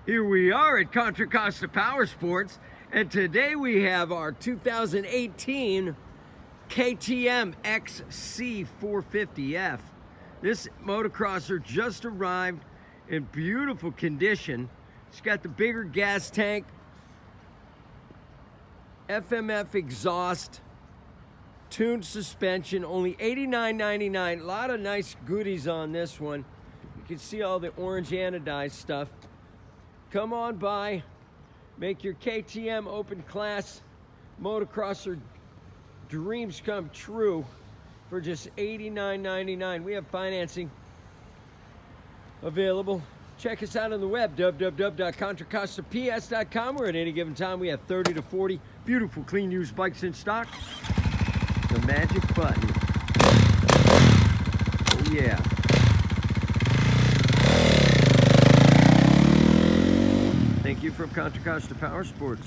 Here we are at Contra Costa Powersports, and today we have our 2018 KTM XC450F. This motocrosser just arrived in beautiful condition. It's got the bigger gas tank, FMF exhaust, tuned suspension, only $89.99. A lot of nice goodies on this one. You can see all the orange anodized stuff. Come on by, make your KTM open class motocrosser dreams come true for just $89.99. We have financing available. Check us out on the web, www.contracostaps.com, where at any given time we have 30 to 40 beautiful, clean, used bikes in stock. The magic button. Oh yeah. Thank you from Contra Costa Powersports.